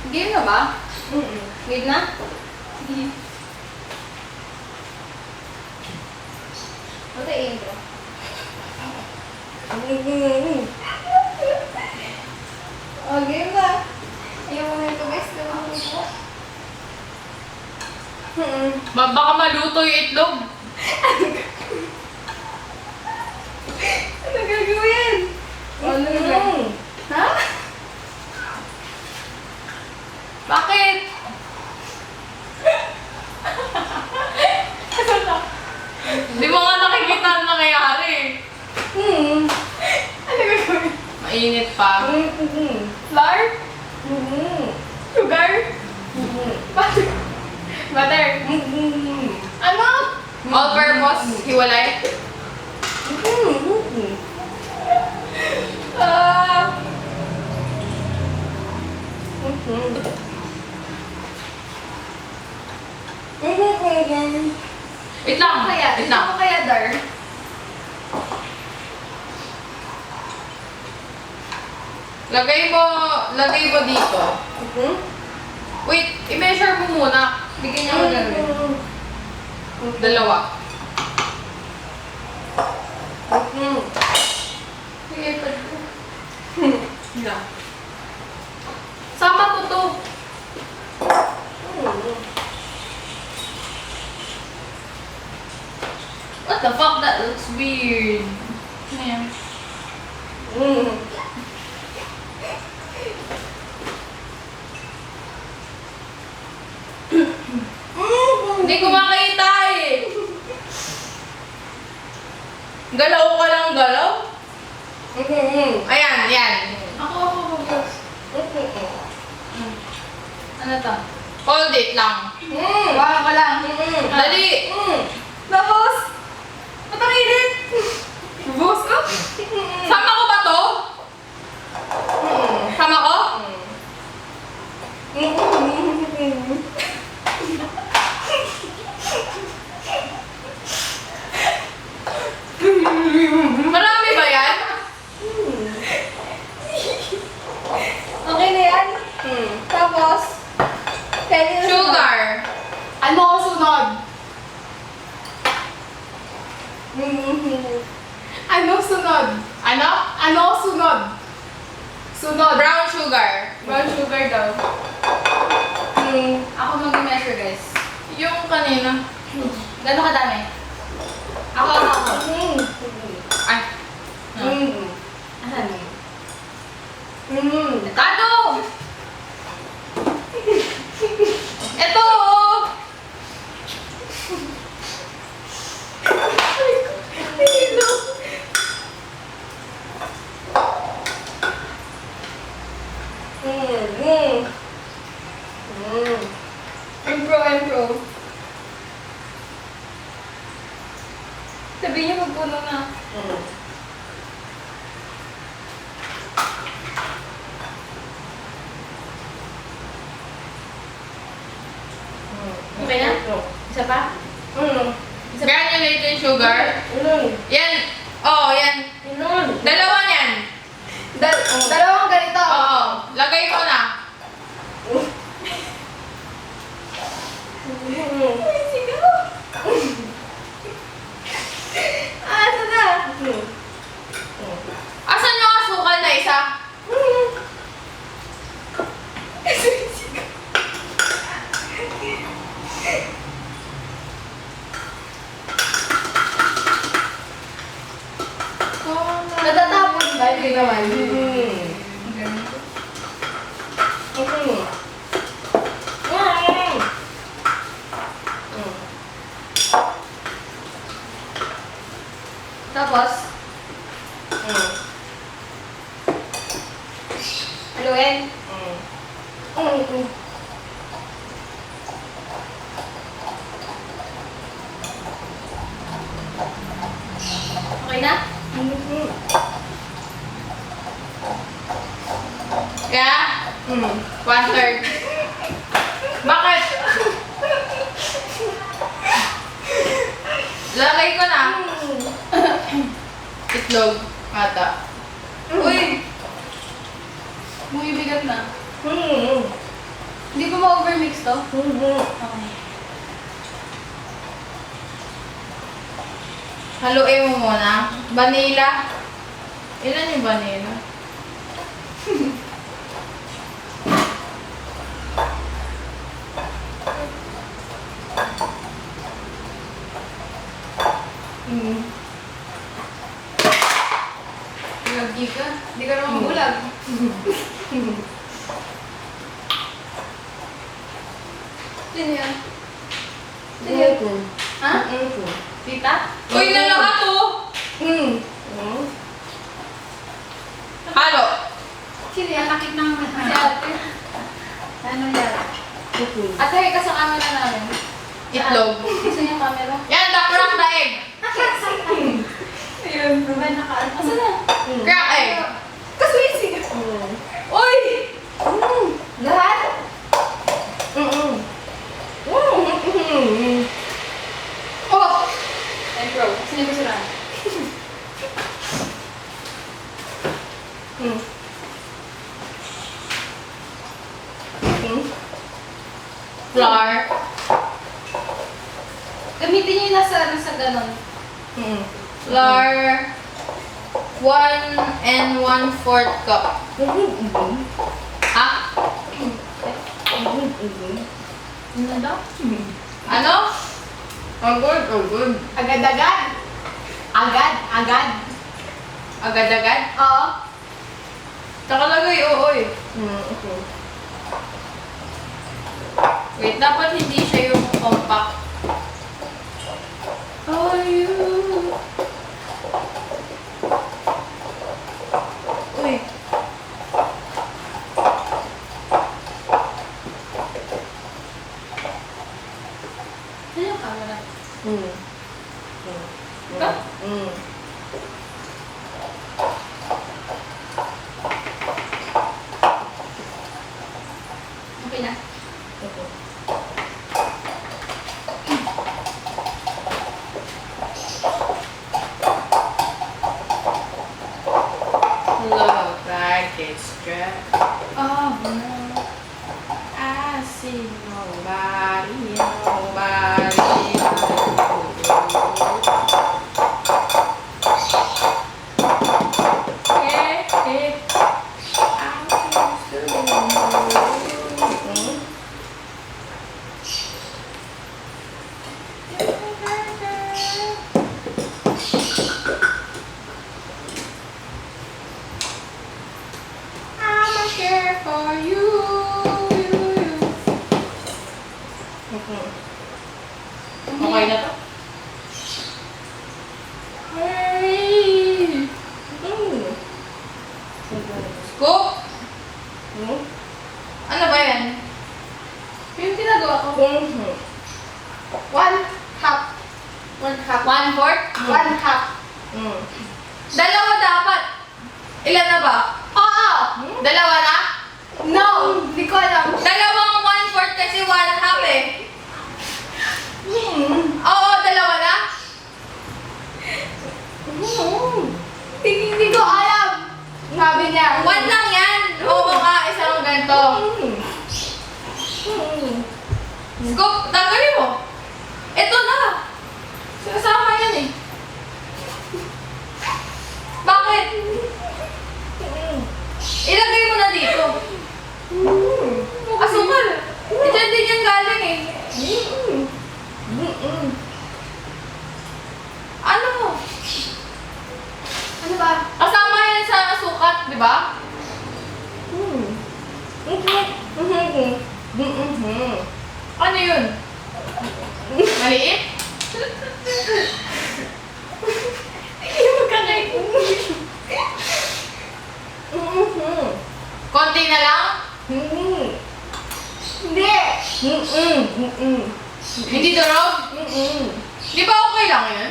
Game na ba? Game na? Sige. Buti intro. Oh, game na. Ayaw mo na ito guys. Ayaw mo ito. Baka maluto yung itlog. Ano gagawin? Ano gagawin? Ha? Bakit? Di mo nga nakikita ang nangyayari. Ano gagawin? Mainit pa. Flour? Sugar? Butter? Butter? Ano? All purpose, hiwalay. Ah... Wait lang. Kaya, Wait lang. ano kaya, Dar? Lagay mo dito. Wait, i-measure mo muna. Bigyan niya ako gagawin. Dalawa. Sige, ipad ko. Yeah. Sama ko to. What the fuck? That looks weird. Ano yan? Hindi ko makita eh. Galaw ka lang galaw? Ayan, yan. Ako, boss. Ano to? Hold it lang. Wala ko lang. Dali. Tapos? Ba't ang init? Boss ko? Sama ko ba to? Sama ko? Marami ba yan? Okay na yan? Tapos? Pwede na Sugar. Ano ako sunod? Ano sunod? Ano? Ano ako sunod? Sunod. Brown sugar. Brown sugar daw. Ako mag-measure guys. Yung kanina. Gano'n kadami? Ako. Ay. Asan? Ano? Ito. Oh. Impro. Sabi niyo magpuno na. Okay na? Isa pa? Granulate yung sugar. Yan. Oh, yan. Dalawa yan. Dalawang ganito. Oo. Lagay mo na. Asa na? Asan yung asukal na isa? Natatapon ba? Hindi naman. Tapos? Haluin? Okay na? Yeah? 1/3. Bakit? Lagay ko na. Itlog. Ata. Uy! Muy bigat na. Hindi ba ma-overmix to? Hindi. Okay. Haluin mo muna. Vanilla. Ilan yung vanilla? Mm. Lagi ka. Hindi ka naman bulag. Sino yan? Sino yan? Ito. Ha? Ito. Tita? Uy, na lahat oh! Mm. Mm. Halo. Sino yan? Nakit ng si ate. Ano yan? Ito. Ate, ka sa camera namin. Itlog. Gusto niya camera? Yan, the crack the egg. Ayun. Ruben, naka-ano. Asa na? Mm. Crack egg. Kaswisig. Mm. Uy! Mm. Lahat? Mm. Mm. Oh! And bro, sino yung gusto na? Mm. Mm. Flour. Gamitin niyo yung nasa ganon. Mm. Flour. 1 and 1/4 cup. Mm. Ha? Ano daw? Ano? Agad, agad. Agad-agad. Agad-agad. Agad-agad? Oo. Nakalagay oo eh. Okay. Wait, dapat hindi siya yung compact. Uy. Ano yung camera? Mm. Ito? Mm. Okay na. Okay. Love like it's dress. Oh, no. I see nobody, nobody. Yeah, yeah. I'm still Mm. I'ma care for you. Okay na to? Hey. Mm. Scoop? Mm. Ano ba yan? Yung ginagawa ko. Mm. 1 half. 1 half. 1/4? 1 half. Mm. Dalawa dapat. Ilan na ba? Oo! Dalawa na? No! Hindi ko alam. Dalawang 1/4 kasi 1/2 eh. Mm. Oo, dalawa na? Hindi ko alam. Sabi niya. 1 lang yan. Oo nga, isang ganito. Mm. Scoop, tanggalin mo. Ito na. Kasama yan eh. Bakit? Ilagay mo na dito. Asukal. Diyan din yan galing eh. Ano? Ano ba? Kasama yan sa sukat, di ba? Ano yun? Maliit? Hindi mo kakain. Konti na lang? Hindi. Hindi durog? Di ba okay lang yan?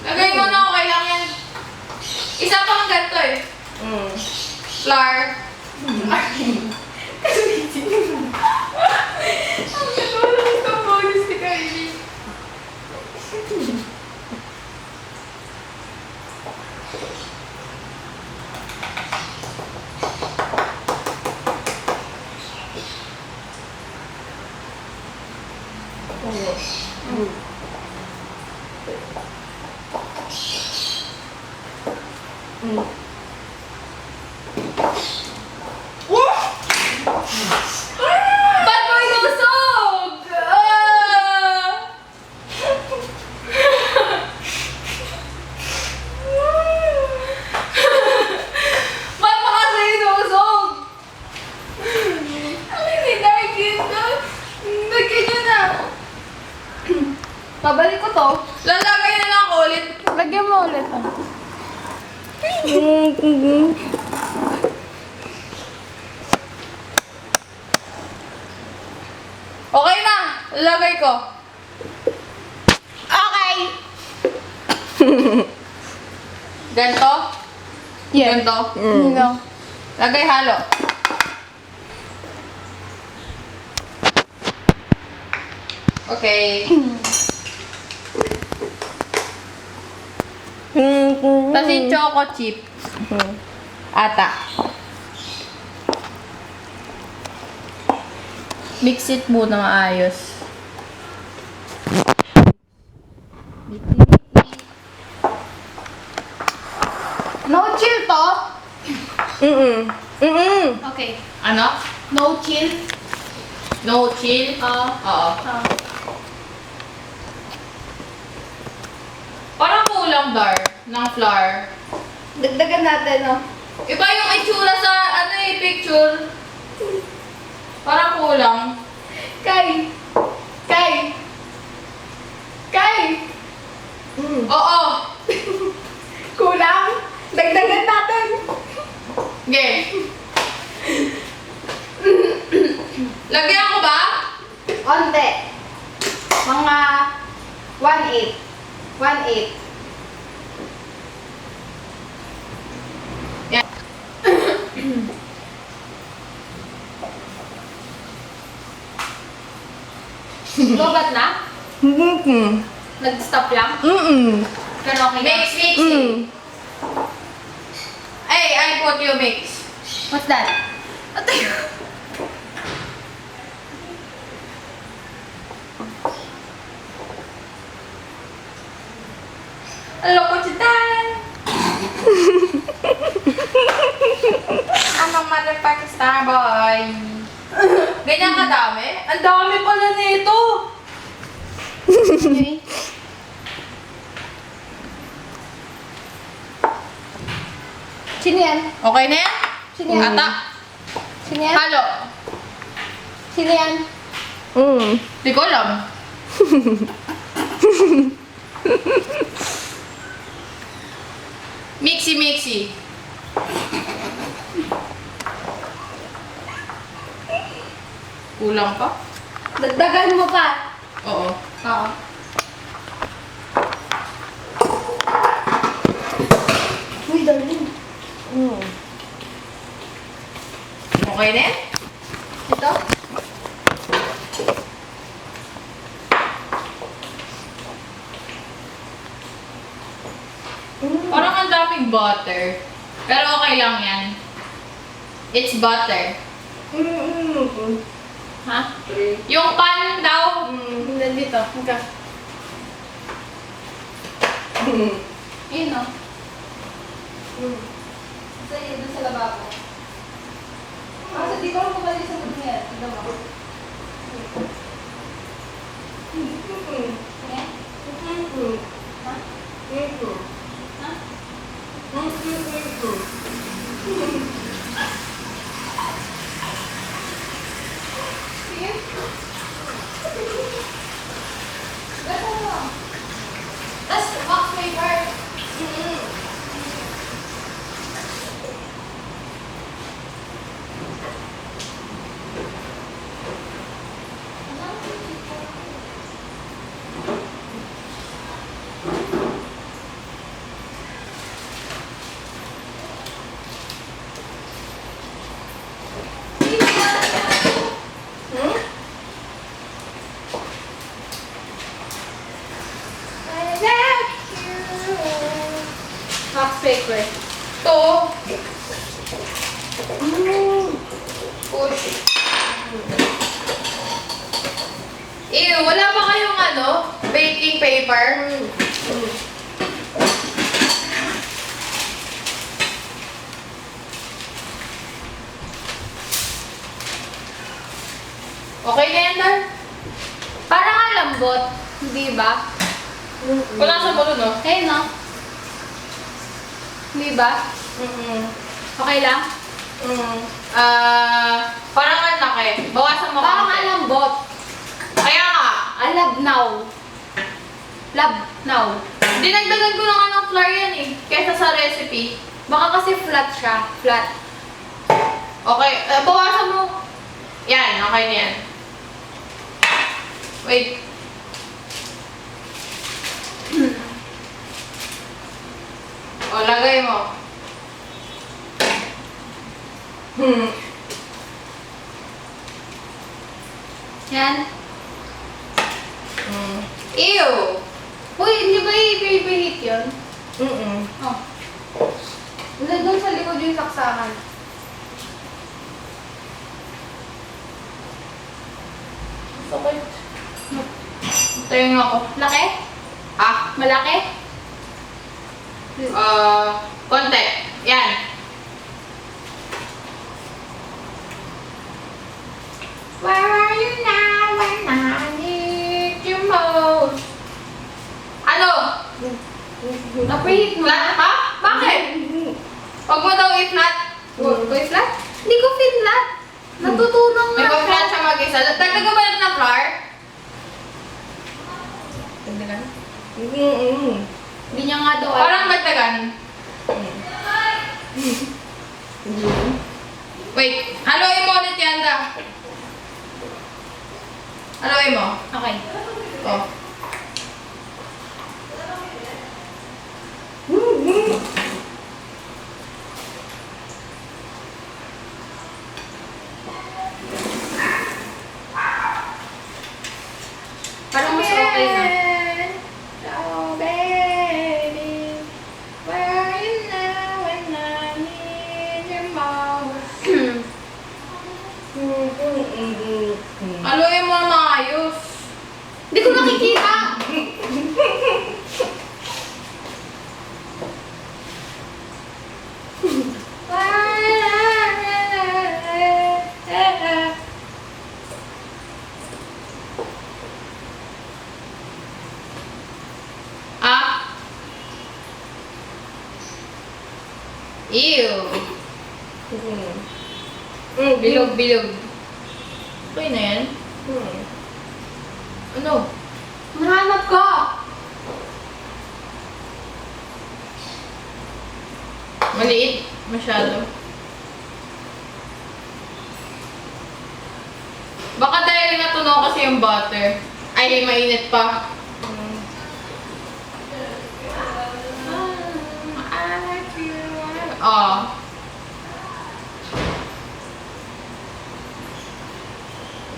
Lagay mo na okay lang yan. Isa pang ganito eh. Flour. Ang katulong ito bonus ni Kylie. Babalik ko to. Lalagay na lang ako ulit. Lagyan mo ulit. Okay na. Lalagay ko. Okay! Ganto? Yes. Ganto? No. Lagay halo. Okay. Tapos yung choco chip. Ata. Mix it muna maayos. No chill to? Okay. Ano? No chill? No chill? Oo. Parang kulang dar ng flour. Dagdagan natin, no? Iba yung itsura sa picture. Parang kulang. Kai! Kai! Kai! Oo. Kulang? Dagdagan natin! Okay. Lagyan ko ba? Onte. Mga 1/8. 1/8. Yan. Lobat na? Nag-stop lang? Pero okay Mix, na. mix. Hey, I put you mix. What's that? Atay! Hello, Kuchitan! I'm a motherfucking star boy. Ganyan kadami? Ang dami pala nito. Okay. Sino yan? Okay na yan? Sino yan? Ata. Sino yan? Halo. Sino yan? Di ko alam. Mixy, mixy. Kulang pa? Dagdagan mo pa. Oo. Oo. Uy, darling. Okay na yan? Ito? Parang ang daming butter. Pero okay lang yan. It's butter. Ha? Yung pan daw. Nandito. Okay. Ayun o. Sa iyo, doon sa lababo. Kasi di ko lang pabalik sa mga yan. Tignan mo. Ayan. Ha? Ha? Sige. Gasa mo. Tas, wax paper. Wax paper. To. Push. Ew, wala ba kayong baking paper? Okay na yan, Dar? Parang ang lambot. Hindi ba? Wala sa bulo, no? Ayun no? Hindi ba? Okay lang? Parang ang laki. Bawasan mo Parang konti. ang lambot. Kaya nga. Alabnaw. Lab, now. Dinagdagan ko na nga ng flour yan eh. Kesa sa recipe. Baka kasi flat siya. Flat. Okay, bawasan mo. Yan, okay na yan. Wait. O, lagay mo. Yan. Ew! Uy, hindi ba i-preheat yun? Mm-mm. Oh. Doon sa likod yung saksakan. Sakit. Tayo nga ako. Laki? Ah, Malaki? konti. Yan. Where are you now when I need you most? Ano? Na-preheat mo Flat? na? Ha? Bakit? Huwag mo daw i-flat. Uy, flat? Hindi ko flat. Natutunan May nga pa-flat siya mag-isa. Dagdagan ba natin ng flour? Dagdagan? Mm-mm. Hindi niya nga daw Parang dagdagan. Wait, haluin mo ulit yan da. Haluin mo. Okay. Oh. Parang mas okay na. Oh, baby, where are you now when I need you most? Haluin mo na maayos. Hindi ko nakikita! Ah? Ew. Bilog, bilog. Okay na yan? Ano? Nahanap ko! Maliit? Masyado. Baka dahil natunaw kasi yung butter. Ay, mainit pa. Oh.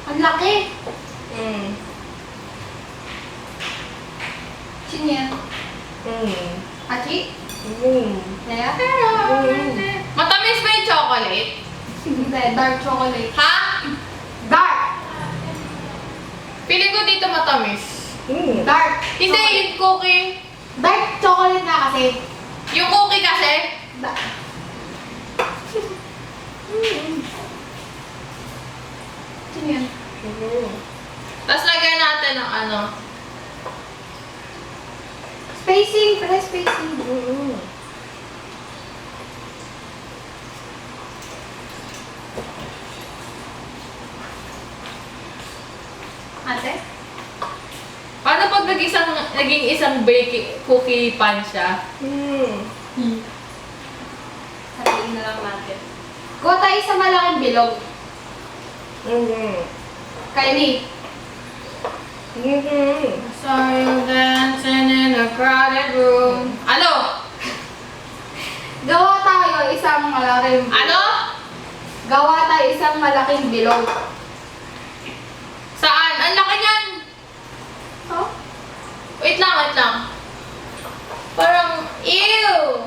Ang laki! Sino yan? Hachi? Kaya? Matamis ba yung chocolate? Hindi, dark chocolate. Ha? Dark! Feeling ko dito matamis. Dark! Hindi, yung cookie. Dark chocolate na kasi. Yung cookie kasi. Sino yan? Tapos lagyan natin ng ano. Spacing! Pala spacing. Ate? Paano pag naging isang cookie pan siya? Sabihin na lang natin. Kuha tayo sa malaking bilog. Kylie. Saw you dancing in a crowded room. Ano? Gawa tayo isang malaking bilog. Ano? Gawa tayo isang malaking bilog. Saan? Ang laki niyan. Oh? Wait lang, wait lang. Parang, ew!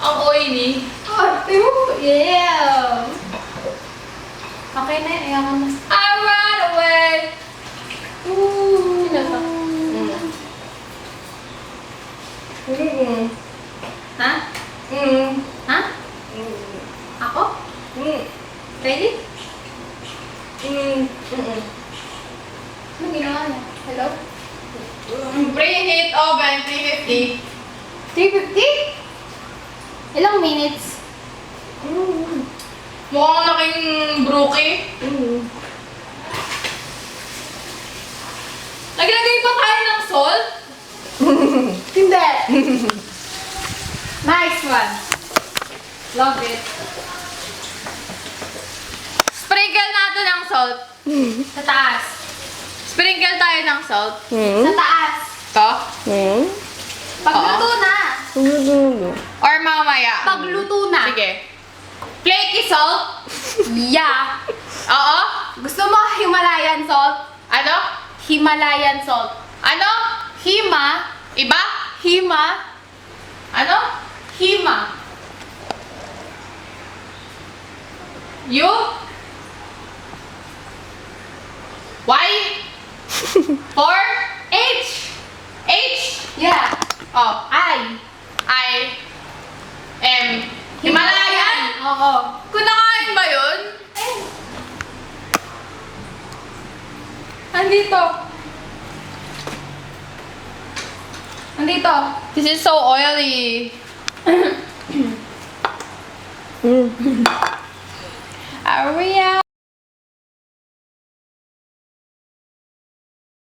Ang oily. Oh, yeah! Okay na yun, ayaw na. I run away. Sino to? Ha? Ha? Ako? Ready? Ano ginawa niya? Hello? Preheat oven, 350. 350? Ilang minutes? Mukhang laking brookie. Naglagay pa tayo ng salt? Hindi. Nice one. Love it. Sprinkle natin ng salt. Sa taas. Sprinkle tayo ng salt. Sa taas. To? Pagluto na. Or mamaya? Pagluto na. Sige. Flaky salt? Yeah. Oo? Gusto mo Himalayan salt? Ano? Himalayan salt. Ano? Hima. Iba? Hima. Ano? Hima. You? Y? For? H. H? Yeah. Oh. I. M. Himalayan? Oo. Kung nakain ba yun? Andito. Andito. This is so oily. Aria.